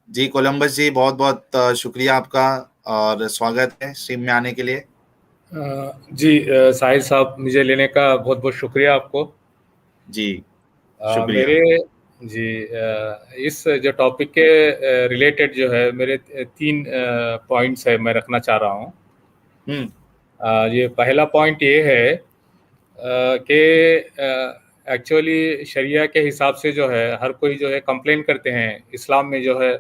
जी Columbus जी, बहुत बहुत शुक्रिया आपका और स्वागत है स्ट्रीम में आने के लिए। जी, साहिल साहब, मुझे लेने का बहुत बहुत शुक्रिया आपको। जी शुक्रिया। मेरे जी, इस जो टॉपिक के रिलेटेड जो है मेरे तीन पॉइंट्स है मैं रखना चाह रहा हूँ। हम्म। ये पहला पॉइंट ये है कि एक्चुअली शरिया के हिसाब से जो है हर कोई जो है कंप्लेन करते हैं इस्लाम में जो है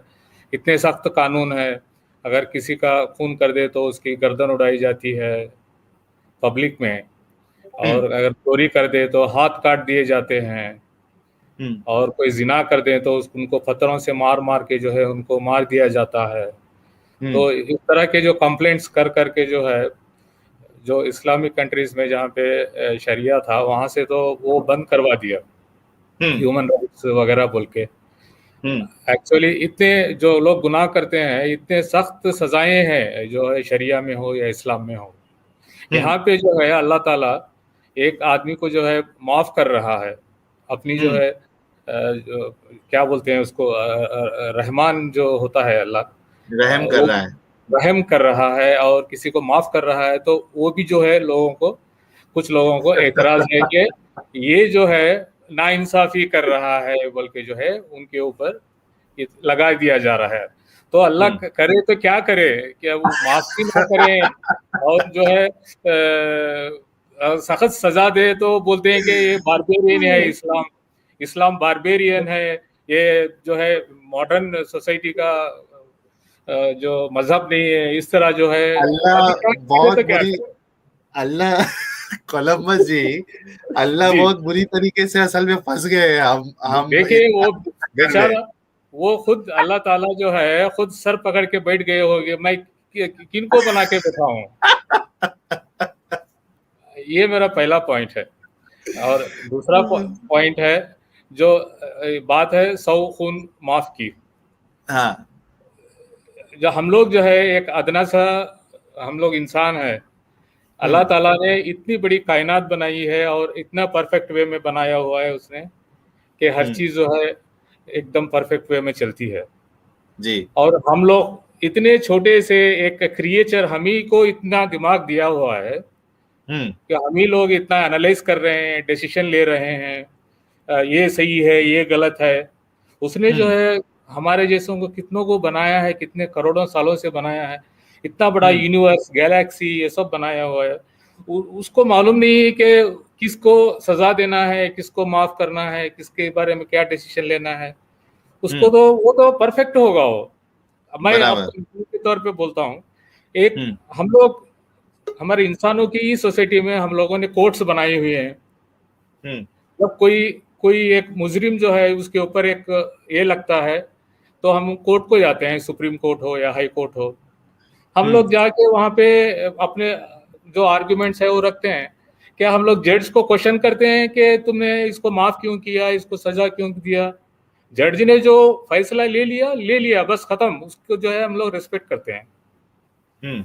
इतने सख्त कानून है। अगर किसी का खून कर दे तो उसकी गर्दन उड़ाई जाती है पब्लिक में, हम्म। और अगर चोरी कर दे तो हाथ काट दिए जाते हैं, हम्म। और कोई जिना कर दे तो उनको पत्थरों से मार मार के जो है उनको मार दिया जाता है। हम्म। तो इस तरह के जो कंप्लेंट्स कर करके जो है, जो इस्लामिक कंट्रीज में जहाँ पे शरिया था वहाँ से तो वो बंद करवा दिया, हम्म। ह्यूमन राइट्स वगैरह बोल के। हम्म। एक्चुअली इतने जो लोग गुनाह करते हैं इतने सख्त सजाएं हैं, जो है शरिया में हो या इस्लाम में हो। हम्म। यहाँ पे जो है अल्लाह ताला एक आदमी को जो है माफ कर रहा है, अपनी जो हम्म। है जो क्या बोलते हैं उसको, रहमान जो होता है अल्लाह, रहम कर वो रहा है। रहम कर रहा है और किसी को माफ कर रहा है। तो वो भी जो है लोगों को, कुछ लोगों को एतराज है कि ये जो है नाइंसाफी कर रहा है बोल के जो है उनके ऊपर ये लगा दिया जा रहा है। तो अल्लाह हम्म। करे तो क्या करे, क्या वो माफ भी ना करें और जो है सख्त सजा दे तो बोलते हैं कि ये बारबेरियन है इस्लाम, इस्लाम बारबेरियन है, ये जो है मॉडर्न सोसाइटी का जो मजहब नहीं है, इस तरह जो है। अल्लाह अभी क्या करे बहुत तो क्या बुरी। करे। अल्लाह कोलंबस जी, अल्लाह जी, बहुत बुरी तरीके से असल में फंस गए हैं। हम देखिए वो इतना कर रहे बेचारा, वो खुद अल्लाह ताला जो है खुद सर पकड़ के बैठ गए होंगे, मैं किनको बना के बैठाऊं। हैं। ये मेरा पहला पॉइंट है। और दूसरा पॉइंट है जो बात है सौ खून माफ की। हाँ। जो हम लोग जो है एक अदना सा, हम लोग इंसान है। अल्लाह हम्म। ताला ने इतनी बड़ी कायनात बनाई है और इतना परफेक्ट वे में बनाया हुआ है उसने कि हर हम्म। चीज़ जो है एकदम परफेक्ट वे में चलती है। जी। और हम लोग इतने छोटे से एक क्रिएचर, हम ही को इतना दिमाग दिया हुआ है हम्म। कि हम ही लोग इतना एनालाइज कर रहे हैं, डिसीजन ले रहे हैं, ये सही है ये गलत है। उसने जो हम्म। है हमारे जैसों को कितनों को बनाया है, कितने करोड़ों सालों से बनाया है, इतना बड़ा हम्म। यूनिवर्स गैलेक्सी ये सब बनाया हुआ है। उसको मालूम नहीं है कि किसको सजा देना है, किसको माफ करना है, किसके बारे में क्या डिसीजन लेना है। उसको हम्म। तो वो तो परफेक्ट होगा वो। अब मैं बराबर। आपको एग्जाम्पल के तौर पे बोलता हूँ। एक हम्म। हम लोग, हमारे इंसानों की ही सोसाइटी में हम लोगों ने कोर्ट्स बनाई हुई हैं। हम्म। जब कोई कोई एक मुजरिम जो है उसके ऊपर एक ये लगता है तो हम कोर्ट को जाते हैं, सुप्रीम कोर्ट हो या हाई कोर्ट हो। हम हम्म। लोग जाके वहाँ पे अपने जो आर्ग्यूमेंट्स है वो रखते हैं। क्या हम लोग जज को क्वेश्चन करते हैं कि तुमने इसको माफ क्यों किया, इसको सजा क्यों दिया? जज ने जो फैसला ले लिया, बस खत्म। उसको जो है हम लोग रिस्पेक्ट करते हैं। हम्म।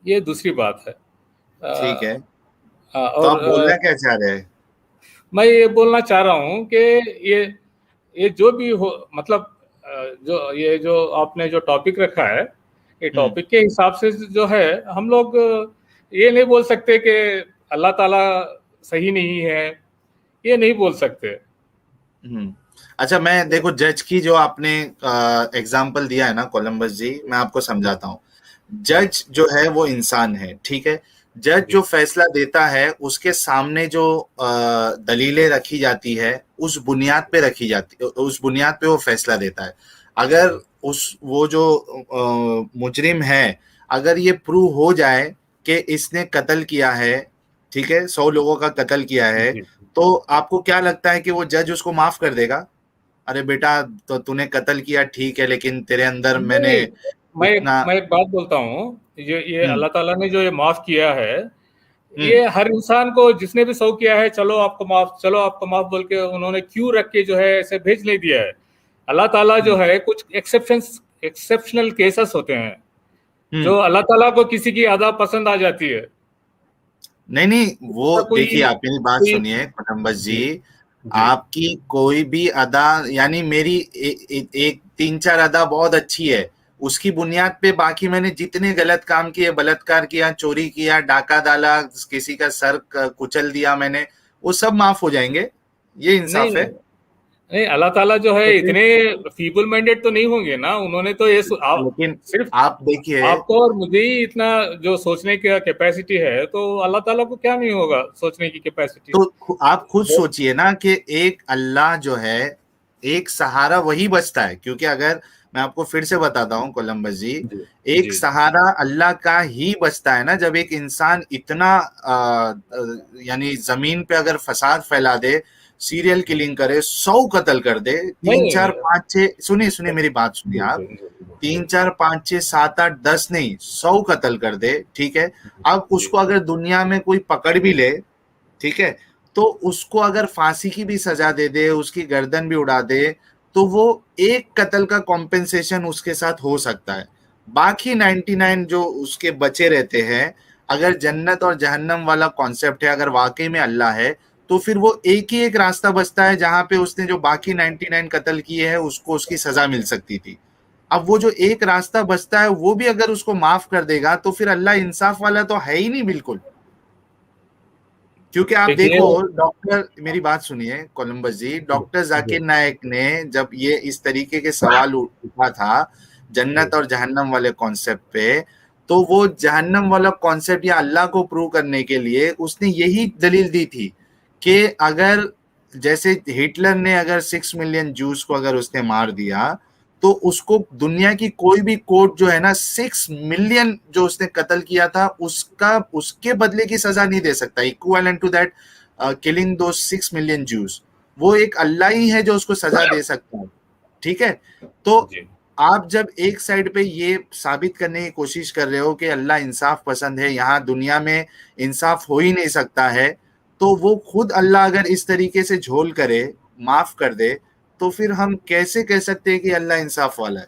ये दूसरी बात है। ठीक है। तो और आप बोलना क्या चाह रहे हैं? मैं ये बोलना चाह रहा हूँ कि ये ये जो भी हो, मतलब जो ये जो आपने जो टॉपिक रखा है, ये हम्म। टॉपिक के हिसाब से जो है हम लोग ये नहीं बोल सकते कि अल्लाह ताला सही नहीं है, ये नहीं बोल सकते। हम्म। अच्छा, मैं देखो जज की जो आपने एग्जाम्पल दिया है ना कोलंबस जी, मैं आपको समझाता हूँ। जज जो है वो इंसान है, ठीक है। जज जी जो फैसला देता है उसके सामने जो दलीलें रखी जाती है उस बुनियाद पे रखी जाती, उस बुनियाद पे वो फैसला देता है। अगर जी उस वो जो मुजरिम है, अगर ये प्रूव हो जाए कि इसने कत्ल किया है, ठीक है, 100 लोगों का कत्ल किया है, जी तो आपको क्या लगता है कि वो जज उसको माफ कर देगा? अरे बेटा, तो तूने कत्ल किया ठीक है, लेकिन तेरे अंदर मैंने नहीं, इतना। मैं एक बात बोलता हूँ। ये हम्म। अल्लाह ताला ने जो ये माफ किया है, हम्म। ये हर इंसान को जिसने भी सौ किया है, चलो आपको माफ, चलो आपको माफ बोल के उन्होंने क्यों रख के जो है ऐसे भेज नहीं दिया है। अल्लाह ताला जो हम्म। है कुछ एक्सेप्शनल केसेस होते हैं हम्म। जो अल्लाह ताला को किसी की अदा पसंद आ जाती है। नहीं नहीं, वो उसका कोई देखिए, आप मेरी बात कोई सुनिए कोलंबस जी। जी जी आपकी कोई भी अदा, यानी मेरी एक 3-4 अदा बहुत अच्छी है, उसकी बुनियाद पे बाकी मैंने जितने गलत काम किए, बलात्कार किया, चोरी किया, डाका डाला, किसी का सर कुचल दिया मैंने, वो सब माफ हो जाएंगे? ये नहीं इंसाफ है? नहीं नहीं, अल्लाह ताला जो है तो फिर, इतने फीबल माइंडेड तो नहीं होंगे ना, उन्होंने तो ये आप लेकिन सिर्फ आप देखिए, आपको और मुझे ही इतना जो सोचने का कैपेसिटी है, तो अल्लाह ताला को क्या नहीं होगा सोचने की कैपेसिटी। तो आप खुद वो सोचिए ना कि एक अल्लाह जो है, एक सहारा वही बचता है, क्योंकि अगर मैं आपको फिर से बताता हूँ कोलंबस जी, जी एक जी सहारा अल्लाह का ही बचता है ना, जब एक इंसान इतना यानी जमीन पे अगर फसाद फैला दे, सीरियल किलिंग करे, 100 कत्ल कर दे, तीन नहीं चार पांच छह, सुनिए सुनिए मेरी बात सुनिए जी आप, जी जी तीन चार पांच छह सात आठ 10 नहीं, 100 कत्ल कर दे, ठीक है। अब जी उसको अगर दुनिया में कोई पकड़ भी ले, ठीक है, तो उसको अगर फांसी की भी सजा दे दे, उसकी गर्दन भी उड़ा दे, तो वो एक कत्ल का कॉम्पेंसेशन उसके साथ हो सकता है। बाकी 99 जो उसके बचे रहते हैं, अगर जन्नत और जहन्नम वाला कॉन्सेप्ट है, अगर वाकई में अल्लाह है, तो फिर वो एक ही एक रास्ता बचता है जहां पे उसने जो बाकी 99 कत्ल किए हैं उसको उसकी सजा मिल सकती थी। अब वो जो एक रास्ता बचता है वो भी अगर उसको माफ कर देगा, तो फिर अल्लाह इंसाफ वाला तो है ही नहीं बिल्कुल। क्योंकि आप देखिए। देखो, डॉक्टर, मेरी बात सुनिए कोलंबस जी, जी डॉक्टर जी जाकिर नायक ने जब ये इस तरीके के सवाल उठा था जी जन्नत और जहन्नम वाले कॉन्सेप्ट पे, तो वो जहन्नम वाला कॉन्सेप्ट या अल्लाह को प्रूव करने के लिए उसने यही दलील दी थी कि अगर, जैसे हिटलर ने अगर 6 मिलियन जूस को अगर उसने मार दिया, तो उसको दुनिया की कोई भी कोर्ट जो है ना, 6 मिलियन जो उसने कत्ल किया था उसका, उसके बदले की सजा नहीं दे सकता, इक्विवेलेंट टू दैट किलिंग दो 6 मिलियन जूस। वो एक अल्लाह ही है जो उसको सजा दे सकता है, ठीक है। तो जी आप जब एक साइड पे ये साबित करने की कोशिश कर रहे हो कि अल्लाह इंसाफ पसंद है, यहाँ दुनिया में इंसाफ हो ही नहीं सकता है, तो वो खुद अल्लाह अगर इस तरीके से झोल करे, माफ कर दे, तो फिर हम कैसे कह सकते हैं कि अल्लाह इंसाफ वाला है?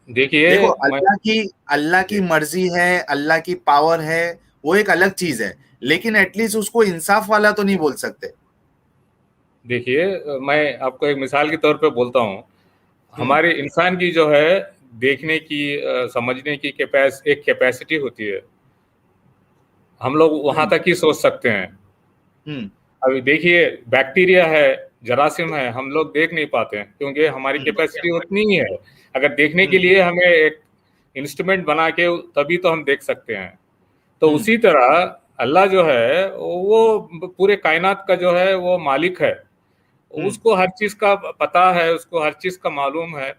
देखिए। देखो, मैं अल्लाह की जी मर्जी है, अल्लाह की पावर है, वो एक अलग चीज है, लेकिन एटलीस्ट उसको इंसाफ वाला तो नहीं बोल सकते। देखिए, मैं आपको एक मिसाल के तौर पे बोलता हूँ। हम्म। हमारे इंसान की जो है देखने की, समझने की एक कैपेसिटी होती है। हम लोग वहां हम्म। तक ही सोच सकते हैं। हम्म। अभी देखिए, बैक्टीरिया है, जरासीम है, हम लोग देख नहीं पाते हैं क्योंकि हमारी हम्म। कैपेसिटी उतनी ही है। अगर देखने के हम्म। लिए हमें एक इंस्ट्रूमेंट बना के तभी तो हम देख सकते हैं। तो हम्म। उसी तरह अल्लाह जो है वो पूरे कायनात का जो है वो मालिक है। हम्म। उसको हर चीज का पता है, उसको हर चीज का मालूम है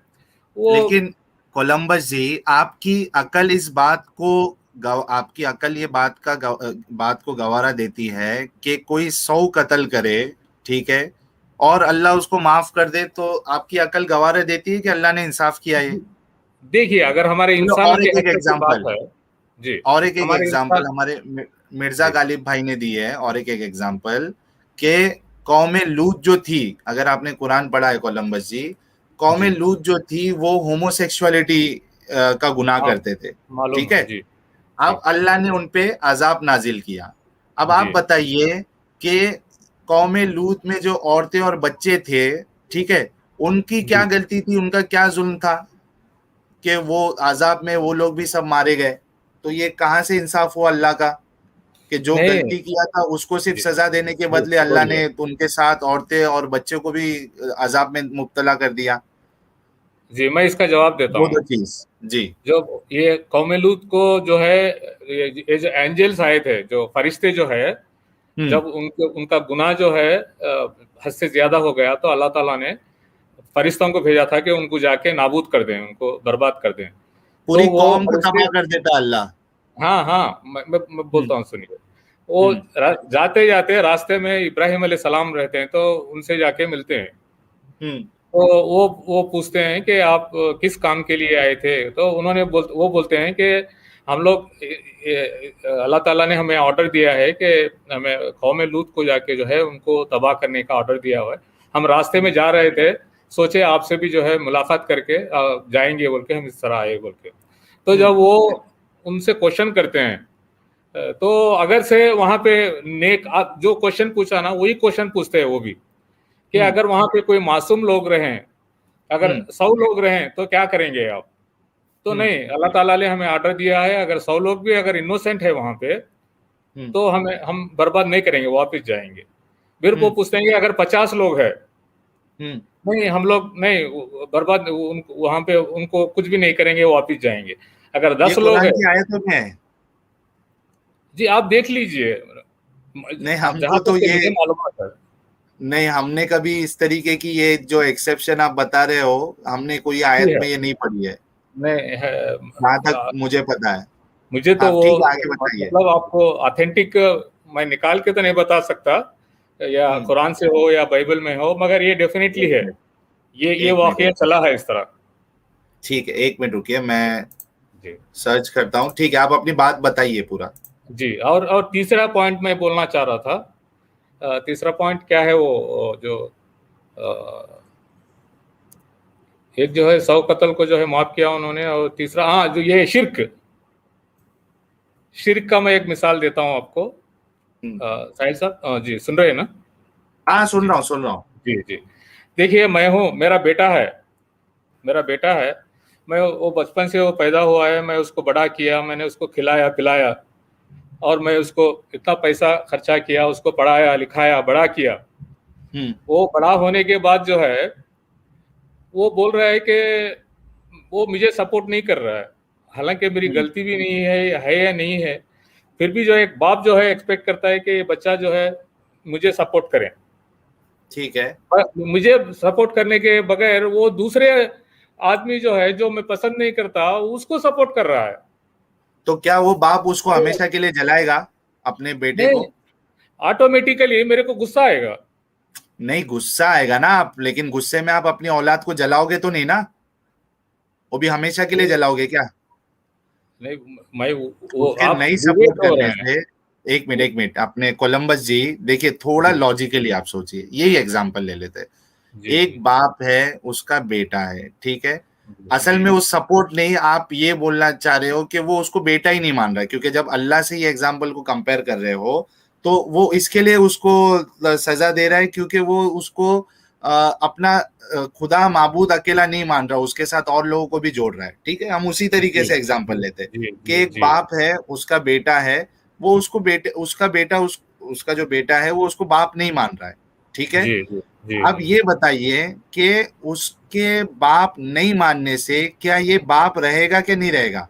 वो। लेकिन कोलंबस जी, आपकी अकल इस बात को आपकी अकल ये बात को गवारा देती है कि कोई 100 कत्ल करे, ठीक है, और अल्लाह उसको माफ कर दे, तो आपकी अकल गवारा देती है कि अल्लाह ने इंसाफ किया है? देखिए, अगर हमारे चलो, इंसानों और के एक एक हक की बात एग्जांपल, है। जी। और एक एक हमारे एग्जांपल इंसान। हमारे मिर्जा जी गालिब भाई ने दी है, और एक एक एग्जांपल के, कौम लूत जो थी, अगर आपने कुरान पढ़ा है कोलंबस जी, कौम जी लूत जो थी वो होमोसेक्सुअलिटी का गुनाह हाँ, करते थे, मालूम ठीक है है। जी। जी अब अल्लाह ने उन पे अजाब नाजिल किया। अब आप जी बताइए कि कौम लूत में जो औरतें और बच्चे थे, ठीक है, उनकी क्या जी। गलती थी, उनका क्या जुल्म था कि वो अजाब में वो लोग भी सब मारे गए? तो ये कहाँ से इंसाफ हुआ अल्लाह का, कि जो नहीं। गलती किया था उसको सिर्फ जी सजा देने के जी बदले अल्लाह बोलिए। ने उनके साथ औरतें और बच्चों को भी अजाब में मुब्तला कर दिया? जी, मैं इसका जवाब देता वो हूँ। दो चीज। जी। जो ये कौम लूत को जो है, ये जो एंजल्स आए थे, जो फरिश्ते जो है, हम्म। जब उनके उनका गुनाह जो है हद से ज्यादा हो गया, तो अल्लाह ताला ने फरिश्तों को भेजा था कि उनको जाके नाबूद कर दें, उनको बर्बाद कर दें। तो पूरी वो कौम को फरिश्ते, तबाह कर देता अल्लाह। हाँ हाँ, मैं हम्म। बोलता हूँ, सुनिए। वो हम्म। जाते जाते रास्ते में इब्राहिम अलैहि सलाम रहते हैं, तो उनसे जाके मिलते हैं। हम्म। तो वो पूछते हैं कि आप किस काम के लिए आए थे, तो वो बोलते हैं कि हम लोग, अल्लाह ताला ने हमें ऑर्डर दिया है कि हमें कौम लूत को जाके जो है उनको तबाह करने का ऑर्डर दिया हुआ है। हम रास्ते में जा रहे थे, सोचे आपसे भी जो है मुलाकात करके जाएंगे बोल के, हम इस तरह आए बोल के। तो हम्म। जब वो उनसे क्वेश्चन करते हैं, तो अगर से वहां पे जो क्वेश्चन पूछा ना, वही क्वेश्चन पूछते हैं वो भी। कि अगर वहां पे कोई मासूम लोग रहें, अगर 100 लोग रहें तो क्या करेंगे आप? तो नहीं, अल्लाह ताला ने हमें ऑर्डर दिया है, अगर 100 लोग भी अगर इनोसेंट है वहां पे, तो हम बर्बाद नहीं करेंगे, वापस जाएंगे। फिर वो पूछते हैं कि अगर 50 लोग है, नहीं हम लोग नहीं बर्बाद, वहां पे उनको कुछ भी नहीं करेंगे, वापस जाएंगे। अगर 10 ये लोग कुरान है, की आयतों में है। जी आप देख लीजिए, नहीं जहां हमको तक तो के ये मुझे मालूमात है। नहीं, हमने कभी इस तरीके की ये जो एक्सेप्शन आप बता रहे हो, हमने कोई जी आयत है, में ये नहीं पढ़ी है, नहीं है, जहां तक मुझे पता है। मुझे तो आप वो ठीक है, आगे बताइए। मतलब आपको ऑथेंटिक मैं निकाल के तो नहीं बता सकता, या हम्म कुरान से हो या बाइबल में हो, मगर ये डेफिनेटली एक है, मिनट, ये एक मिनट, वाकया एक मिनट। चला है इस तरह। ठीक है, एक मिनट रुकिए, मैं जी सर्च करता हूँ। ठीक है, आप अपनी बात बताइए पूरा। जी। और तीसरा पॉइंट मैं बोलना चाह रहा था, तीसरा पॉइंट क्या है, वो जो एक जो है 100 कत्ल को जो है माफ किया उन्होंने, और तीसरा हाँ जो ये शिर्क, शिर्क का मैं एक मिसाल देता हूँ आपको। हम्म, साहिल साहब, जी सुन रहे हैं ना? हाँ जी सुन रहा हूँ, सुन रहा हूँ। जी जी। देखिए मैं हूँ, मेरा बेटा है, मेरा बेटा है, मैं वो बचपन से वो पैदा हुआ है, मैं उसको बड़ा किया, मैंने उसको खिलाया पिलाया, और मैं उसको इतना पैसा खर्चा किया, उसको पढ़ाया लिखाया बड़ा किया। हम्म वो बड़ा होने के बाद जो है, वो बोल रहा है कि वो मुझे सपोर्ट नहीं कर रहा है, हालांकि मेरी हम्म, गलती भी नहीं है या नहीं है। फिर भी जो है एक बाप जो है एक्सपेक्ट करता है कि ये बच्चा जो है मुझे सपोर्ट करे, ठीक है। पर मुझे सपोर्ट करने के बगैर वो दूसरे आदमी जो है, जो मैं पसंद नहीं करता, उसको सपोर्ट कर रहा है। तो क्या वो बाप उसको तो हमेशा के लिए जलाएगा, अपने बेटे नहीं, को? ऑटोमेटिकली मेरे को गुस्सा आएगा। नहीं, गुस्सा आएगा ना आप, लेकिन गुस्से में आप अपनी औलाद को जलाओगे तो नहीं ना? वो भी हमेशा के लिए वो जलाओगे क्या? नहीं, मैं तो वो फिर आप नहीं सपोर्ट डिबेट हो करने रहे हैं। से। एक मिनट, एक मिनट, अपने कोलंबस जी, देखिए थोड़ा जी लॉजिकली आप सोचिए, यही एग्जांपल ले लेते हैं। जी एक जी बाप है, उसका बेटा है, ठीक है। असल जी में वो सपोर्ट नहीं, आप ये बोलना चाह रहे हो कि वो उसको बेटा ही नहीं मान रहा है, क्योंकि जब अल्लाह से ये एग्जाम्पल को कंपेयर कर रहे हो, तो वो इसके लिए उसको सजा दे रहा है क्योंकि वो उसको अपना खुदा माबूद अकेला नहीं मान रहा, उसके साथ और लोगों को भी जोड़ रहा है। ठीक है, हम उसी तरीके जी से एग्जाम्पल लेते हैं जी कि जी एक जी बाप है, उसका बेटा है, वो उसको बेटे उसका बेटा उसका जो बेटा है वो उसको बाप नहीं मान रहा है। ठीक है। जी जी जी अब ये बताइए कि उसके बाप नहीं मानने से क्या ये बाप रहेगा कि नहीं रहेगा?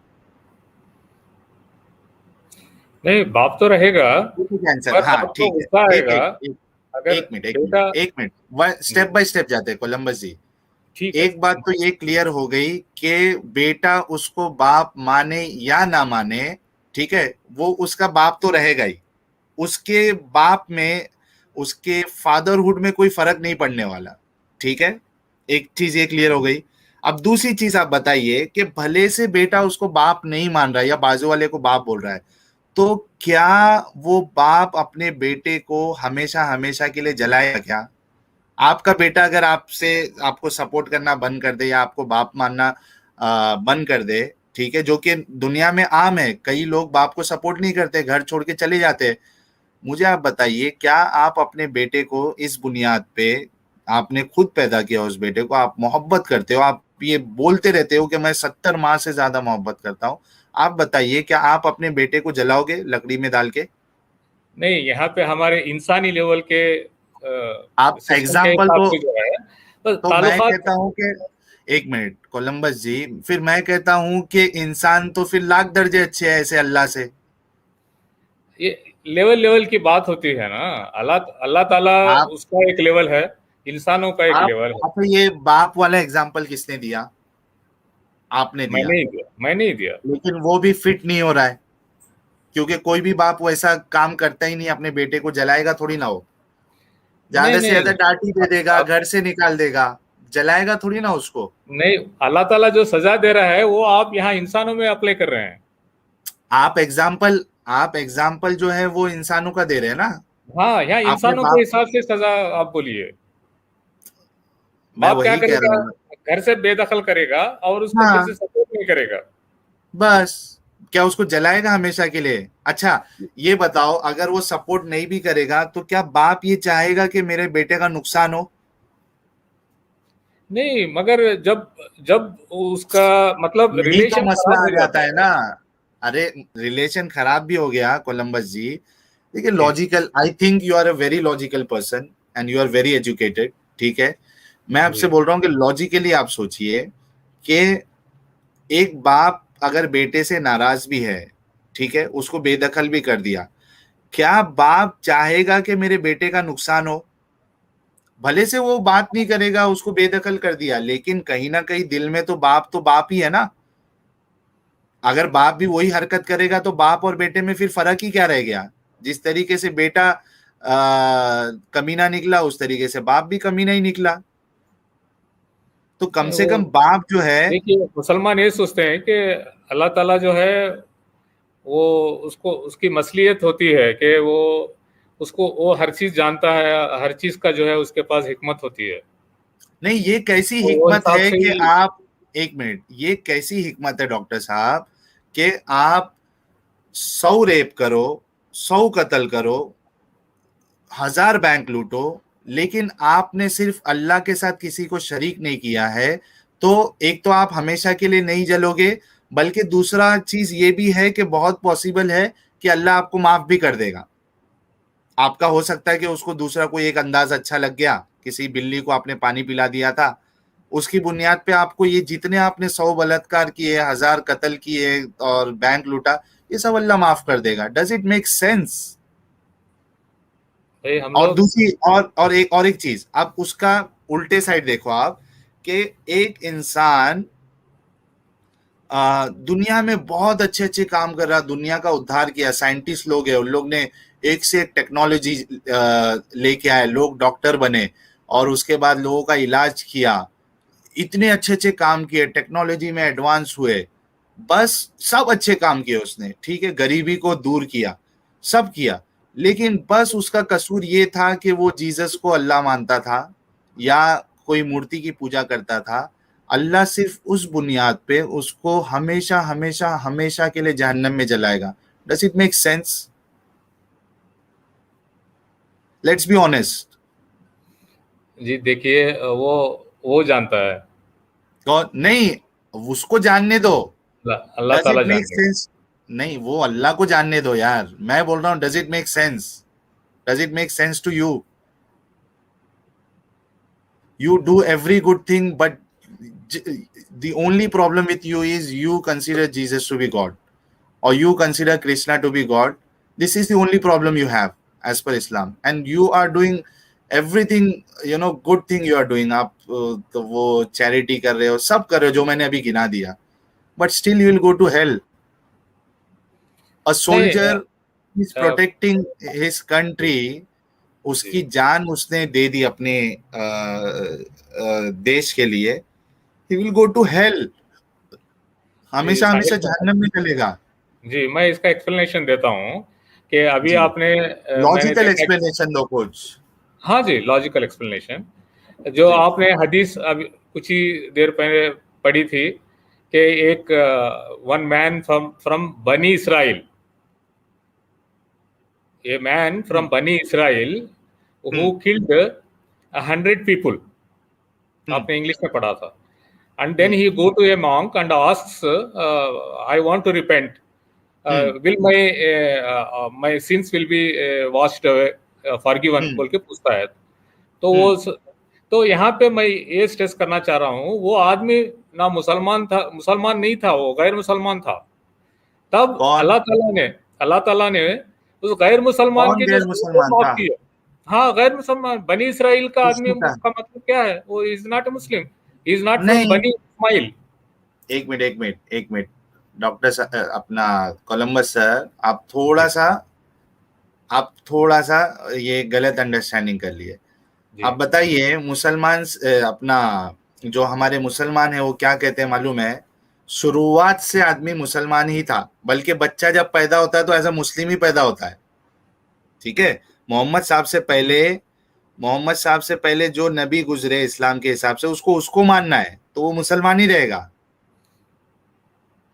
नहीं, बाप तो रहेगा, आंसर, पर हाँ आपको ठीक है। गुस्सा एक आएगा एक एक अगर एक मिनट, एक मिनट, बेटा। एक मिनट, वन जी स्टेप बाय स्टेप जाते हैं कोलंबस जी। ठीक है। एक बात तो ये क्लियर हो गई कि बेटा उसको बाप माने या ना माने, ठीक है, वो उसका बाप तो रहेगा ही। उसके बाप में, उसके फादरहुड में कोई फर्क नहीं पड़ने वाला। ठीक है, एक चीज ये क्लियर हो गई। अब दूसरी चीज आप बताइए कि भले से बेटा उसको बाप नहीं मान रहा है या बाजू वाले को बाप बोल रहा है, तो क्या वो बाप अपने बेटे को हमेशा हमेशा के लिए जलाएगा क्या? आपका बेटा अगर आपसे, आपको सपोर्ट करना बंद कर दे या आपको बाप मानना बंद कर दे, ठीक है, जो कि दुनिया में आम है, कई लोग बाप को सपोर्ट नहीं करते, घर छोड़ के चले जाते हैं। मुझे आप बताइए, क्या आप अपने बेटे को इस बुनियाद पे, आपने खुद पैदा किया उस बेटे को, आप मोहब्बत करते हो, आप ये बोलते रहते हो कि मैं 70 माँ से ज्यादा मोहब्बत करता हूं, आप बताइए क्या आप अपने बेटे को जलाओगे लकड़ी में डाल के? नहीं, यहाँ पे हमारे इंसानी लेवल के आप सिस्टम के एग्जाम्पल हिसाब तो से जो है, तो तो मैं ताल्लुकात। कहता हूं कि, एक मिनट कोलंबस जी, फिर मैं कहता हूं कि इंसान तो फिर लाख दर्जे अच्छे है ऐसे अल्लाह से। ये लेवल लेवल की बात होती है ना। अल्लाह अल्लाह ताला आप उसका एक लेवल है, इंसानों का एक आप लेवल है। आप ये बाप वाला एग्जाम्पल किसने दिया? आपने मैं दिया। नहीं दिया, मैं नहीं दिया। लेकिन वो भी फिट नहीं हो रहा है, क्योंकि कोई भी बाप वैसा काम करता ही नहीं, अपने बेटे को जलाएगा थोड़ी ना हो। नहीं ज्यादा से नहीं, ज्यादा डांट ही दे देगा, आप घर से निकाल देगा, जलाएगा थोड़ी ना उसको। नहीं, अल्लाह ताला जो सजा दे रहा है वो आप यहाँ इंसानों में अप्लाई कर रहे हैं। आप एग्जाम्पल जो है वो इंसानों का दे रहे हैं ना। हाँ, यहाँ आपने इंसानों के बाप, हिसाब से सजा आप बोलिए। मैं बाप क्या वही कह करेगा? रहा हूँ। घर से बेदखल करेगा और उसको फिर से हाँ, सपोर्ट नहीं करेगा। बस, क्या उसको जलाएगा हमेशा के लिए? अच्छा, ये बताओ, अगर वो सपोर्ट नहीं भी करेगा तो क्या बाप ये चाहेगा कि मेरे बेटे का नुकसान हो? नहीं, मगर जब जब उसका मतलब यही तो रिलेशन मसला खराब आ हो जाता जाता है है। ना। अरे रिलेशन खराब भी हो गया कोलंबस जी। देखिए जी, logical, I think you are a very logical person and you are very educated, ठीक है। मैं आपसे जी, बोल रहा हूँ कि लॉजिकली आप सोचिए कि एक बाप अगर बेटे से नाराज भी है, ठीक है, उसको बेदखल भी कर दिया, क्या बाप चाहेगा कि मेरे बेटे का नुकसान हो? भले से वो बात नहीं करेगा, उसको बेदखल कर दिया, लेकिन कहीं ना कहीं दिल में तो बाप ही है ना। अगर बाप भी वही हरकत करेगा तो बाप और बेटे में फिर फर्क ही क्या रह गया? जिस तरीके से बेटा कमीना निकला, उस तरीके से बाप भी कमीना ही निकला। तो कम नहीं से वो कम बाप जो है। देखिए मुसलमान ये सोचते हैं कि अल्लाह ताला जो है वो उसको उसकी मसलियत होती है कि वो हर चीज जानता है, हर चीज का जो है उसके पास हिकमत होती है। नहीं, ये कैसी तो वो हिकमत हिसाब है से कि ही। आप, एक मिनट, ये कैसी हिकमत है डॉक्टर साहब कि आप 100 रेप करो, 100 कत्ल करो, 1000 बैंक लूटो, लेकिन आपने सिर्फ अल्लाह के साथ किसी को शरीक नहीं किया है, तो एक तो आप हमेशा के लिए नहीं जलोगे, बल्कि दूसरा चीज ये भी है कि बहुत पॉसिबल है कि अल्लाह आपको माफ भी कर देगा। आपका हो सकता है कि उसको दूसरा कोई एक अंदाज अच्छा लग गया, किसी बिल्ली को आपने पानी पिला दिया था, उसकी बुनियाद पे आपको ये जितने आपने 100 बलात्कार किए, 1000 कत्ल किए और बैंक लूटा, ये सब अल्लाह माफ कर देगा। Does it make sense? भाई हम और लोग। दूसरी और एक चीज, आप उसका उल्टे साइड देखो आप, कि एक इंसान दुनिया में बहुत अच्छे अच्छे काम कर रहा, दुनिया का उद्धार किया, साइंटिस्ट लोग हैं, उन लोग ने एक से एक टेक्नोलॉजी लेके आए, लोग डॉक्टर बने और उसके बाद लोगों का इलाज किया, इतने अच्छे अच्छे काम किए, टेक्नोलॉजी में एडवांस हुए, बस सब अच्छे काम किए उसने, ठीक है, गरीबी को दूर किया, सब किया, लेकिन बस उसका कसूर ये था कि वो जीसस को अल्लाह मानता था या कोई मूर्ति की पूजा करता था। अल्लाह सिर्फ उस बुनियाद पे उसको हमेशा हमेशा हमेशा के लिए जहन्नम में जलाएगा। Does it make sense? Let's be honest. जी देखिए वो जानता है। तो नहीं, उसको जानने दो। अल्लाह अल्लाह डज ताला इट मेक जान गए। सेंस? नहीं, वो अल्लाह को जानने दो यार, मैं बोल रहा हूँ does it make sense? Does it make sense to you? You do every good thing, but the only problem with you is you consider Jesus to be God, or you consider Krishna to be God. This is the only problem you have as per Islam, and you are doing everything, good thing you are doing. आप तो वो charity कर रहे हो, सब कर रहे हो जो मैंने अभी गिना दिया, but still you will go to hell. A नहीं soldier is a, protecting his country, जी उसकी जान उसने दे दी अपने देश के लिए, he will go to hell, जी हमेशा साहिल हमेशा साहब, जहन्नम में चलेगा। जी मैं इसका एक्सप्लेनेशन देता हूँ कि अभी जी, आपने मैंने लॉजिकल देखा कि। एक्सप्लेनेशन दो कुछ। हाँ जी, लॉजिकल एक्सप्लेनेशन जो जी। आपने हदीस अभी कुछ ही देर पहले पढ़ी थी कि एक वन मैन फ्रॉम फ्रॉम बनी इसराइल, ए मैन फ्रॉम हम्म, बनी इसराइल who hmm, killed 100 people. Hmm, आपने इंग्लिश में पढ़ा था। And then hmm, he go to a monk and asks, I want to repent. Hmm, Will my sins will be washed away, forgiven हम्म, बोल के पूछता है। तो हम्म। तो यहाँ पे मैं ये स्ट्रेस करना चाह रहा हूँ, वो आदमी ना मुसलमान था, मुसलमान नहीं था, वो गैर मुसलमान था। तब कौन? अल्लाह ताला ने उस गैर मुसलमान कौन के जो गैर सिन को मुसलमान माफ था? किया। हाँ, गैर मुसलमान बनी इसराइल का आदमी किसने कहा? का मतलब क्या है? वो is not a Muslim, is not from नहीं, बनी इस्माइल। एक मिनट, एक मिनट, एक मिनट, डॉक्टर अपना कोलंबस सर, आप थोड़ा सा ये गलत अंडरस्टैंडिंग कर लिए। जी आप बताइए, मुसलमान अपना जो हमारे मुसलमान है वो क्या कहते हैं मालूम है? शुरुआत से आदमी मुसलमान ही था, बल्कि बच्चा जब पैदा होता है तो एज अ मुस्लिम ही पैदा होता है, ठीक है। मोहम्मद साहब से पहले मोहम्मद साहब से पहले जो नबी गुजरे इस्लाम के हिसाब से, उसको मानना है तो वो मुसलमान ही रहेगा।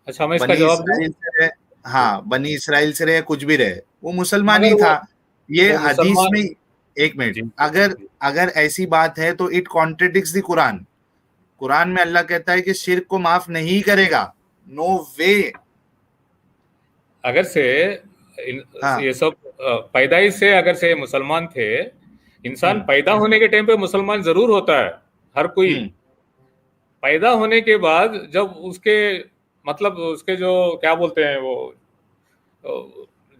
अच्छा, मैं इसका बनी जवाब दूं। इसराइल से रहे, जी, हाँ, बनी इसराइल से रहे, कुछ भी रहे, वो मुसलमान मगर ही था। ये वो हदीस मुसलमान। में, एक मिनट, जी अगर जी अगर ऐसी बात है तो it contradicts the Quran. Quran में अल्लाह कहता है कि शिर्क को माफ नहीं करेगा, नो वे। अगर से हाँ ये सब पैदाइश से अगर से मुसलमान थे, इंसान हम्म पैदा होने के टाइम पे मुसलमान जरूर होता है, हर कोई। हम्म पैदा होने के बाद जब उसके मतलब उसके जो क्या बोलते हैं वो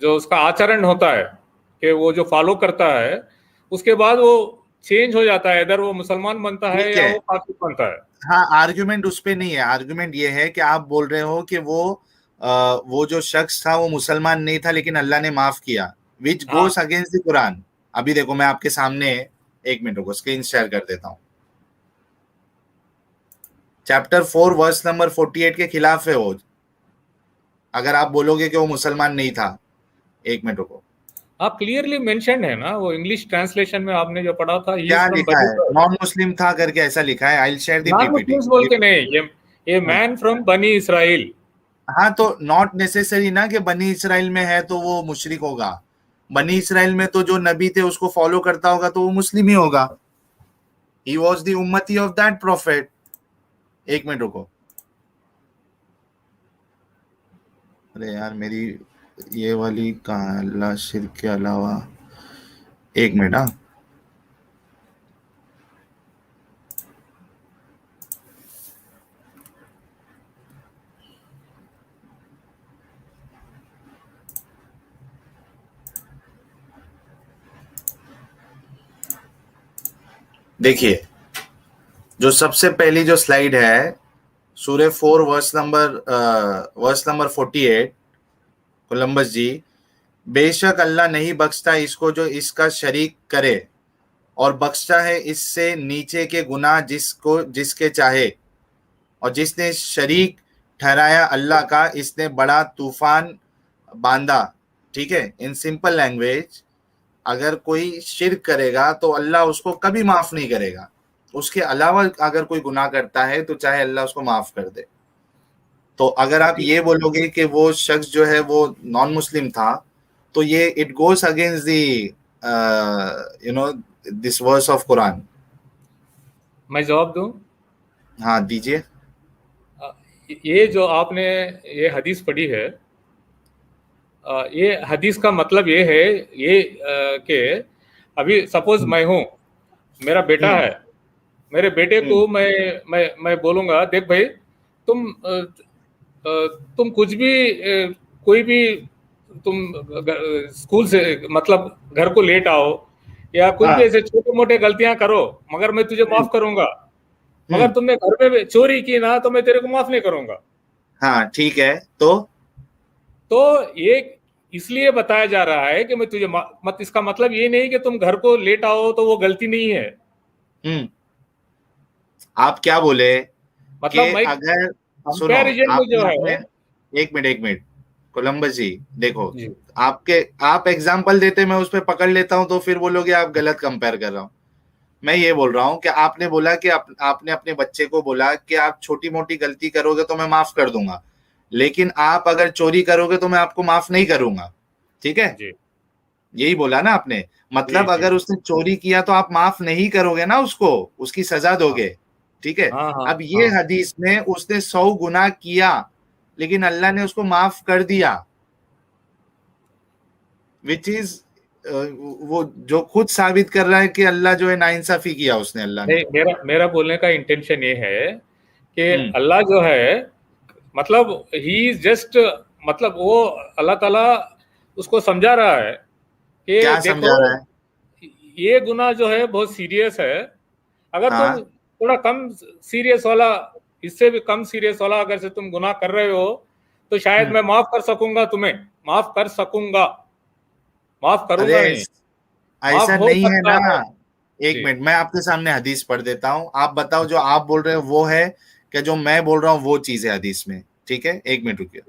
जो उसका आचरण होता है कि वो जो फॉलो करता है, उसके बाद वो चेंज हो जाता है, इधर वो मुसलमान बनता है ठीक या है। वो काफिर बनता है। हाँ, आर्गुमेंट उस पे नहीं है, आर्गुमेंट ये है कि आप बोल रहे हो कि वो जो शख्स था वो मुसलमान नहीं था लेकिन अल्लाह ने माफ किया, विच हाँ, गोस अगेंस्ट द कुरान। अभी देखो मैं आपके सामने, एक मिनट रुको, स्क्रीन शेयर कर देता हूँ। चैप्टर 4 वर्स नंबर 48 के खिलाफ है वो, अगर आप बोलोगे कि वो मुसलमान नहीं था। एक मिनट रुको, आप क्लियरली मेंशन है ना, वो इंग्लिश ट्रांसलेशन में आपने जो पढ़ा था, ही इज क्या फ्रॉम लिखा बनी है, नॉन मुस्लिम था करके ऐसा लिखा है। I will share the non PPT. Muslims बोल के नहीं, ये मैन फ्रॉम बनी इसराइल। हाँ, तो नॉट नेसेसरी ना कि बनी इसराइल में है तो वो मुशरिक होगा। बनी इसराइल में तो जो नबी थे उसको फॉलो करता होगा तो वो मुस्लिम ही होगा। ही वॉज द उम्मती ऑफ दैट प्रॉफिट। एक मिनट रुको, अरे यार मेरी ये वाली कहाँ है, अल्लाह शिर्क के अलावा। एक मिनट, हाँ देखिए, जो सबसे पहली जो स्लाइड है, सूर्य 4 वर्स नंबर 48, कोलंबस जी, बेशक अल्लाह नहीं बख्शता इसको जो इसका शरीक करे, और बख्शता है इससे नीचे के गुनाह जिसको जिसके चाहे, और जिसने शरीक ठहराया अल्लाह का, इसने बड़ा तूफान बांधा। ठीक है, इन सिंपल लैंग्वेज, अगर कोई शिर्क करेगा तो अल्लाह उसको कभी माफ नहीं करेगा। उसके अलावा अगर कोई गुनाह करता है तो चाहे अल्लाह उसको माफ कर दे। तो अगर आप ये बोलोगे कि वो शख्स जो है वो नॉन मुस्लिम था, तो ये it goes against the you know this verse of Quran. मैं जवाब दूं? हाँ दीजिए। ये जो आपने ये हदीस पढ़ी है, ये हदीस का मतलब ये है, ये कि अभी सपोज मैं हूँ, मेरा बेटा हम्म है, मेरे बेटे हम्म को मैं बोलूंगा, देख भाई, तुम कुछ भी कोई भी तुम स्कूल से मतलब घर को लेट आओ या कुछ भी हाँ ऐसे छोटे मोटे गलतियां करो, मगर मैं तुझे हम्म माफ करूंगा। मगर हम्म तुमने घर में भी चोरी की ना, तो मैं तेरे को माफ नहीं करूंगा। हाँ ठीक है, तो तो ये इसलिए बताया जा रहा है कि मैं तुझे मत, इसका मतलब ये नहीं कि तुम घर को लेट आओ तो वो गलती नहीं है। हम्म आप क्या बोले कि मतलब मैं अगर, सुनो, कंपैरिजन में आपने जो अपने, है। एक मिनट कोलंबस जी, देखो, जी, आपके आप एग्जाम्पल देते मैं उस पर पकड़ लेता हूं तो फिर बोलोगे आप गलत कंपेयर कर रहा हूं। मैं ये बोल रहा हूं कि आपने बोला कि आपने अपने बच्चे को बोला कि आप छोटी मोटी गलती करोगे तो मैं माफ कर दूंगा, लेकिन आप अगर चोरी करोगे तो मैं आपको माफ नहीं करूंगा। ठीक है, जी, यही बोला ना आपने। जी, मतलब जी। अगर उसने चोरी किया तो आप माफ नहीं करोगे ना उसको, उसकी सजा हाँ, दोगे। ठीक है, हाँ, हाँ, अब ये हाँ। हदीस में उसने 100 गुनाह किया लेकिन अल्लाह ने उसको माफ कर दिया, विच इज वो जो खुद साबित कर रहा है कि अल्लाह जो है नाइंसाफी किया उसने, अल्लाह ने। नहीं, मेरा मेरा बोलने का इंटेंशन ये है कि हम्म अल्लाह जो है, मतलब ही इज जस्ट, मतलब वो अल्लाह ताला उसको समझा रहा है कि क्या देखो, समझा रहा है? ये गुनाह जो है बहुत सीरियस है। अगर तुम हाँ थोड़ा कम सीरियस वाला, इससे भी कम सीरियस वाला अगर से तुम गुनाह कर रहे हो, तो शायद हम्म मैं माफ कर सकूंगा, तुम्हें माफ कर सकूंगा, माफ अरे करूंगा नहीं, माफ ऐसा हो नहीं है सकता ना। है। एक जी, मिनट, मैं आपके सामने हदीस पढ़ देता हूँ, आप बताओ जो आप बोल रहे हो वो है कि जो मैं बोल रहा हूँ वो चीज है हदीस में। ठीक है, एक मिनट रुकिए।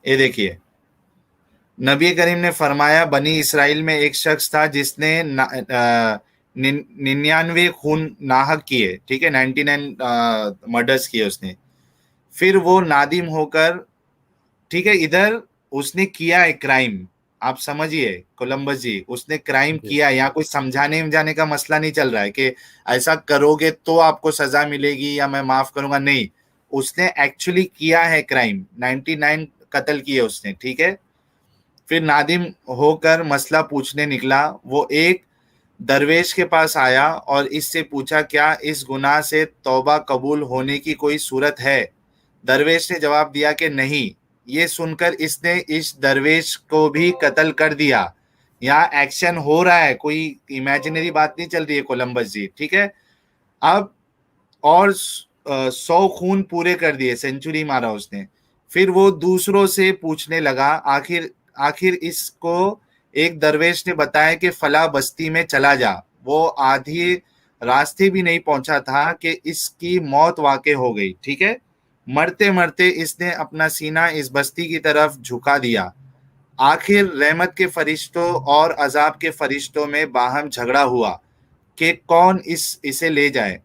ये देखिए, नबी करीम ने फरमाया, बनी इसराइल में एक शख्स था जिसने 99 खून नाहक किए। ठीक है, 99 मर्डर्स किए उसने। फिर वो नादिम होकर ठीक है, इधर उसने किया है क्राइम, आप समझिए कोलंबस जी, उसने क्राइम जी किया। यहाँ कोई समझाने समझाने का मसला नहीं चल रहा है कि ऐसा करोगे तो आपको सजा मिलेगी या मैं माफ करूंगा, नहीं। उसने एक्चुअली किया है क्राइम, 99 कत्ल किए उसने, ठीक है। फिर नादिम होकर मसला पूछने निकला। वो एक दरवेश के पास आया और इससे पूछा, क्या इस गुनाह से तौबा कबूल होने की कोई सूरत है? दरवेश ने जवाब दिया कि नहीं। ये सुनकर इसने इस दरवेश को भी कत्ल कर दिया। यहाँ एक्शन हो रहा है, कोई इमेजिनरी बात नहीं चल रही है कोलंबस जी, ठीक है। अब और 100 खून पूरे कर दिए, सेंचुरी मारा उसने। फिर वो दूसरों से पूछने लगा। आखिर आखिर इसको एक दरवेश ने बताया कि फला बस्ती में चला जा। वो आधी रास्ते भी नहीं पहुंचा था कि इसकी मौत वाक़ई हो गई, ठीक है। मरते मरते इसने अपना सीना इस बस्ती की तरफ झुका दिया। आखिर रहमत के फरिश्तों और अजाब के फरिश्तों में बाहम झगड़ा हुआ कि कौन इसे ले जाए।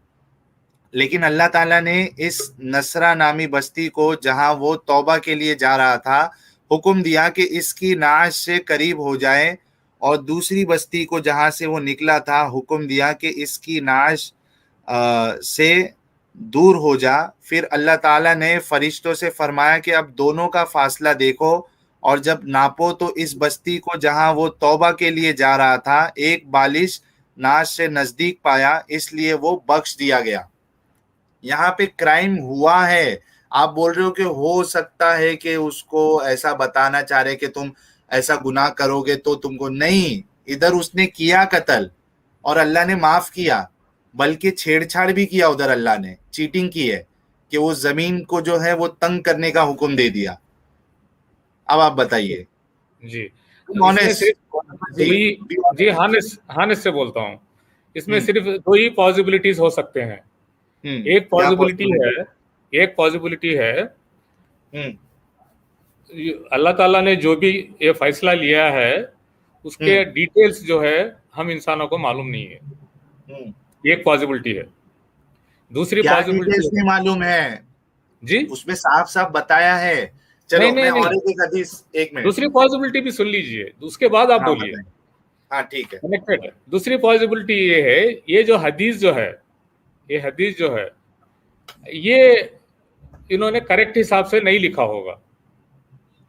लेकिन अल्लाह ताला ने इस नसरा नामी बस्ती को, जहां वो तौबा के लिए जा रहा था, हुक्म दिया कि इसकी नाश से करीब हो जाए, और दूसरी बस्ती को जहां से वो निकला था, हुक्म दिया कि इसकी नाश से दूर हो जा। फिर अल्लाह ताला ने फरिश्तों से फरमाया कि अब दोनों का फासला देखो, और जब नापो तो इस बस्ती को जहां वो तौबा के लिए जा रहा था एक बालिश नाश से नजदीक पाया, इसलिए वो बख्श दिया गया। यहाँ पे क्राइम हुआ है। आप बोल रहे हो कि हो सकता है कि उसको ऐसा बताना चाह रहे कि तुम ऐसा गुनाह करोगे तो तुमको, नहीं, इधर उसने किया कत्ल और अल्लाह ने माफ किया, बल्कि छेड़छाड़ भी किया उधर, अल्लाह ने चीटिंग की है कि वो जमीन को जो है वो तंग करने का हुक्म दे दिया। अब आप बताइए। जी। इसमें ऑनेस्ट सिर्फ जी, दो ही, बी जी ऑनेस्ट। हानिस हानिस से बोलता हूँ। इसमें हम्म। सिर्फ दो ही पॉसिबिलिटीज हो सकते हैं। एक क्या पॉसिबिलिटी है, पॉसिबिलिटी? एक पॉसिबिलिटी है, हम्म। अल्लाह ताला ने जो भी ये फैसला लिया है उसके हम्म। डिटेल्स जो है हम इंसानों को मालूम नहीं है। हम्म। एक पॉसिबिलिटी है। दूसरी क्या पॉसिबिलिटी डिटेल्स है, नहीं मालूम है? जी उसमें साफ साफ बताया है। नहीं चलो मैं नहीं नहीं, और एक हदीस, एक मिनट। दूसरी पॉसिबिलिटी भी सुन लीजिए, उसके बाद आप हाँ बोलिए। बताएं। हाँ ठीक है। कनेक्टेड है। दूसरी पॉसिबिलिटी ये है, ये जो हदीस जो है, ये हदीस जो है, ये इन्होंने करेक्ट हिसाब से नहीं लिखा होगा।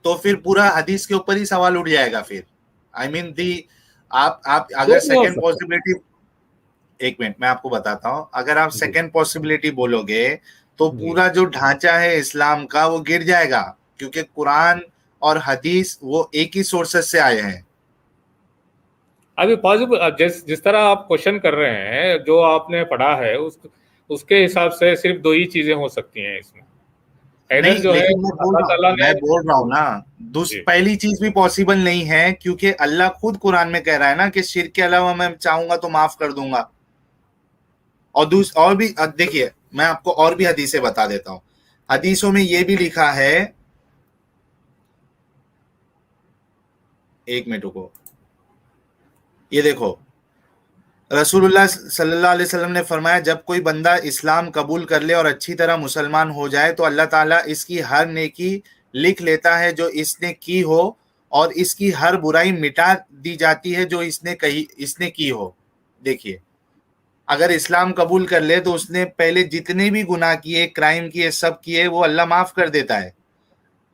तो फिर पूरा हदीस के ऊपर ही सवाल उठ जाएगा फिर। आई मीन दी, आप तो अगर नहीं हो सेकंड सकता। पॉसिबिलिटी, एक मिनट मैं आपको बताता हूं, अगर आप जी सेकंड पॉसिबिलिटी बोलोगे तो जी। पूरा जो ढांचा है इस्लाम का वो गिर जाएगा, क्योंकि कुरान और हदीस वो एक ही सोर्सेस से आए हैं। अभी पॉसिबल, जिस जिस तरह आप क्वेश्चन कर रहे हैं, जो आपने पढ़ा है उसके हिसाब से सिर्फ दो ही चीजें हो सकती हैं इसमें। इधर नहीं, जो है लेकिन अल्लाह ताला ने, मैं बोल रहा हूँ ना, जी पहली चीज भी पॉसिबल नहीं है, क्योंकि अल्लाह खुद कुरान में कह रहा है ना कि शिर्क के अलावा मैं चाहूंगा तो माफ कर दूंगा। और और भी देखिए, मैं आपको और भी हदीसें बता देता हूँ। हदीसों में ये भी लिखा है, एक मिनट रुको, ये देखो, रसूलुल्लाह सल्लल्लाहु अलैहि वसल्लम ने फरमाया, जब कोई बंदा इस्लाम कबूल कर ले और अच्छी तरह मुसलमान हो जाए तो अल्लाह ताला इसकी हर नेकी लिख लेता है जो इसने की हो, और इसकी हर बुराई मिटा दी जाती है जो इसने की हो। देखिए, अगर इस्लाम कबूल कर ले तो उसने पहले जितने भी गुनाह किए, क्राइम किए, सब किए, वो अल्लाह माफ कर देता है।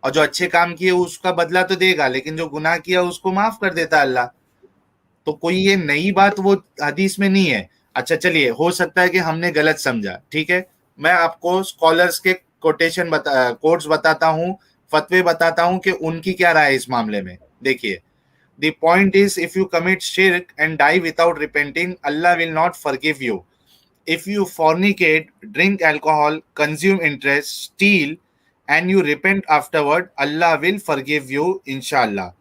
और जो अच्छे काम किए उसका बदला तो देगा, लेकिन जो गुनाह किया उसको माफ कर देता है अल्लाह। तो कोई ये नई बात वो हदीस में नहीं है। अच्छा चलिए, हो सकता है कि हमने गलत समझा, ठीक है। मैं आपको स्कॉलर्स के कोट्स बताता हूँ, फतवे बताता हूँ कि उनकी क्या राय है इस मामले में। देखिए, the point is, if you commit शिर्क and die without repenting, Allah will not forgive you. If you fornicate, drink alcohol, consume interest, steal, and you repent afterward, Allah will forgive you, inshallah.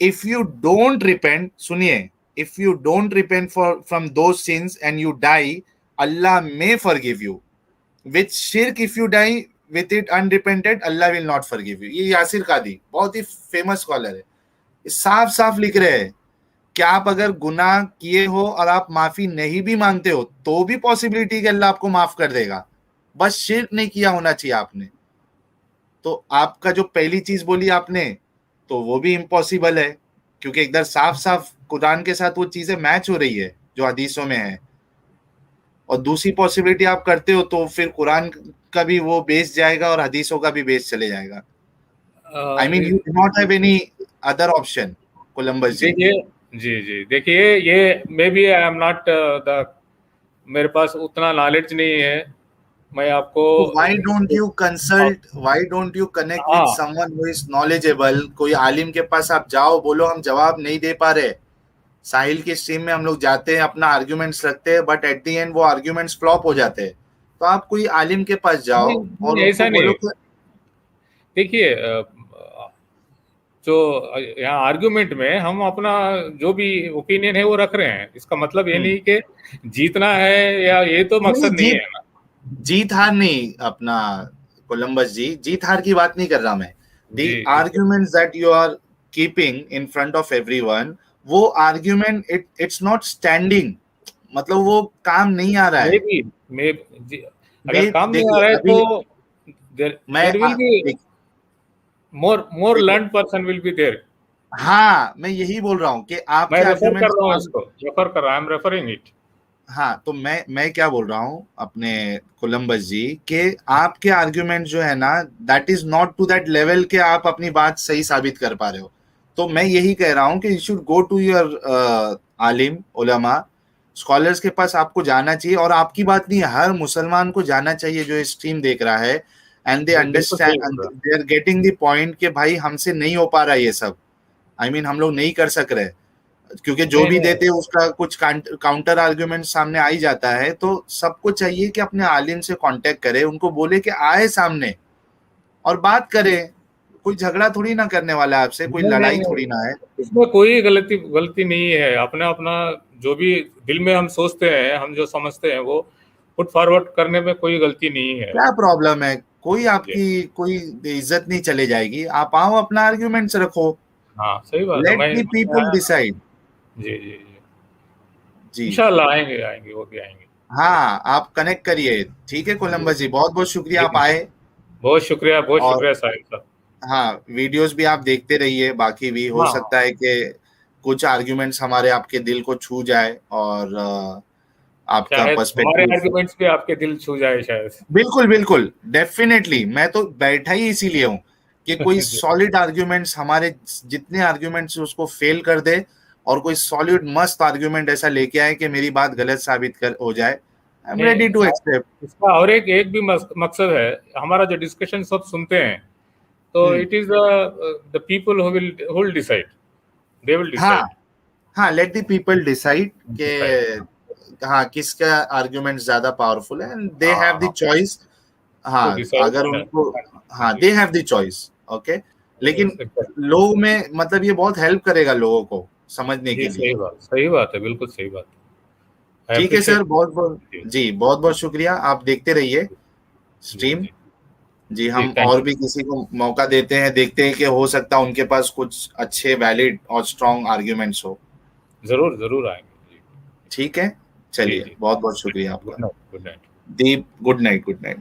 If you don't repent, सुनिए, if you don't repent from those sins and you die, Allah may forgive you. With shirk, if you die with it unrepented, Allah will not forgive you. ये यासिर कादी बहुत ही famous scholar है, साफ साफ लिख रहे हैं कि आप अगर गुनाह किए हो और आप माफी नहीं भी मांगते हो तो भी पॉसिबिलिटी कि अल्लाह आपको माफ कर देगा। बस शिर्क नहीं किया होना चाहिए आपने। तो आपका जो पहली चीज बोली आपने, तो वो भी इम्पॉसिबल है, क्योंकि इधर साफ साफ कुरान के साथ वो चीजें मैच हो रही है जो हदीसों में है। और दूसरी पॉसिबिलिटी आप करते हो तो फिर कुरान का भी वो बेस जाएगा और हदीसों का भी बेस चले जाएगा। I mean you do not have any other option, Columbus ji. देखिए, जी जी, देखिए ये maybe I am not the, मेरे पास उतना नॉलेज नहीं है, मैं आपको तो why don't you consult, why don't you connect with हाँ, समवन हु इज नॉलेजेबल? कोई आलिम के पास आप जाओ, बोलो हम जवाब नहीं दे पा रहे, साहिल की स्ट्रीम में हम लोग जाते हैं, अपना आर्ग्यूमेंट्स रखते हैं, बट एट द एंड वो आर्ग्यूमेंट्स फ्लॉप हो जाते हैं। तो आप कोई आलिम के पास जाओ नहीं और नहीं, उनको ऐसा बोलो नहीं। कि देखिए जो यहाँ आर्गुमेंट में हम अपना जो भी ओपिनियन है वो रख रहे हैं, इसका मतलब ये नहीं कि जीतना है, या ये तो नहीं नहीं, मकसद नहीं जीत है ना। जीत हार नहीं अपना, कोलंबस जी जीत हार की बात नहीं कर रहा मैं। द जी जी, arguments that you are keeping in front of everyone, वो आर्ग्यूमेंट इट्स नॉट स्टैंडिंग, मतलब वो काम नहीं आ रहा मे है। बी मे जी, अगर मैं काम नहीं आ देखिए रहा है अभी तो देर मैं देर विल बी मोर देखो, learn person will be there. हाँ मैं यही बोल रहा हूँ कि मैं आपके रेफर कर आर्ग्यूमेंट्स रहा हूँ, काम। इसको रेफर कर रहा हूँ, आई एम रेफरिंग इट। हाँ तो मैं क्या बोल रहा हूँ अपने कोलंबस जी, कि आपके आर्ग्यूमेंट जो है ना, that is not to that level के आप अपनी बात सही साबित कर पा रहे हो। तो मैं यही कह रहा हूँ कि you should go to your आलिम उलमा, स्कॉलर्स के पास आपको जाना चाहिए। और आपकी बात नहीं है, हर मुसलमान को जाना चाहिए जो स्ट्रीम देख रहा है, एंड दे बिल्कुल सही अंडरस्टैंड, बोल रहा they are getting the point कि भाई हमसे नहीं हो पा रहा ये सब, आई मीन हम लोग नहीं कर सक रहे, क्योंकि जो नहीं भी नहीं, देते हैं उसका कुछ काउंटर आर्ग्यूमेंट सामने आ ही जाता है। तो सबको चाहिए कि अपने आलिम से कांटेक्ट करे, उनको बोले कि आए सामने और बात करें। कोई झगड़ा थोड़ी ना करने वाला है आपसे, कोई नहीं नहीं लड़ाई नहीं, थोड़ी ना है। इसमें कोई गलती गलती नहीं है। अपना अपना जो भी दिल में हम सोचते हैं, हम जो समझते हैं, वो पुट फॉरवर्ड करने में कोई गलती नहीं है। क्या प्रॉब्लम है? कोई जी, आपकी कोई इज्जत नहीं चले जाएगी, आप आओ अपना आर्ग्यूमेंट्स रखो, हाँ सही बात है। लेट द मैं पीपल आया ना। डिसाइड। जी जी जी, जी इंशाल्लाह आएंगे आएंगे, वो भी आएंगे। हाँ आप कनेक्ट करिए। ठीक है जी कोलंबस जी, बहुत बहुत शुक्रिया जी, आप आए। बहुत और शुक्रिया साहिल साहब। हाँ वीडियोस भी आप देखते रहिए, बाकी भी हो हाँ सकता हाँ, है कि कुछ आर्ग्यूमेंट्स हमारे आपके दिल को छू जाए और आपका शायद हमारे पर्सपेक्टिव। आर्गुमेंट्स भी आपके दिल छू जाए शायद। बिल्कुल बिल्कुल, डेफिनेटली, मैं तो बैठा ही इसीलिए हूँ कि कोई जी, सॉलिड आर्ग्यूमेंट्स, हमारे जितने आर्ग्यूमेंट्स उसको फेल कर दे, और कोई सॉलिड मस्त आर्ग्यूमेंट ऐसा लेके आए कि मेरी बात गलत साबित कर हो जाए। आई एम रेडी टू नहीं, एक्सेप्ट। इसका और एक एक भी मकसद है, हमारा जो डिस्कशन सब सुनते हैं, तो hmm, it is the people who will decide, they will हाँ डिसाइड हाँ, let the people decide decide कि हाँ किसका आर्ग्यूमेंट ज्यादा पावरफुल है, एंड दे हैव द हाँ, चॉइस। टू हाँ डिसाइड अगर है। उनको, हाँ जी, they have the choice, okay. लेकिन exactly। लोग में मतलब ये बहुत हेल्प करेगा लोगों को समझने जी के लिए। सही बात है, बिल्कुल सही बात है। आई ठीक है सर, अप्रिशिएट। बहुत बहुत जी जी, बहुत बहुत शुक्रिया, आप देखते रहिए जी स्ट्रीम। जी जी जी, हम थैंक और यू। भी किसी को मौका देते हैं, देखते हैं कि हो सकता है उनके पास कुछ अच्छे वैलिड और स्ट्रॉन्ग आर्ग्यूमेंट्स हो। जरूर जरूर आएंगे। ठीक है, जी चलिए जी, बहुत बहुत शुक्रिया आपका। Good night, good night. Deep, good night, good night.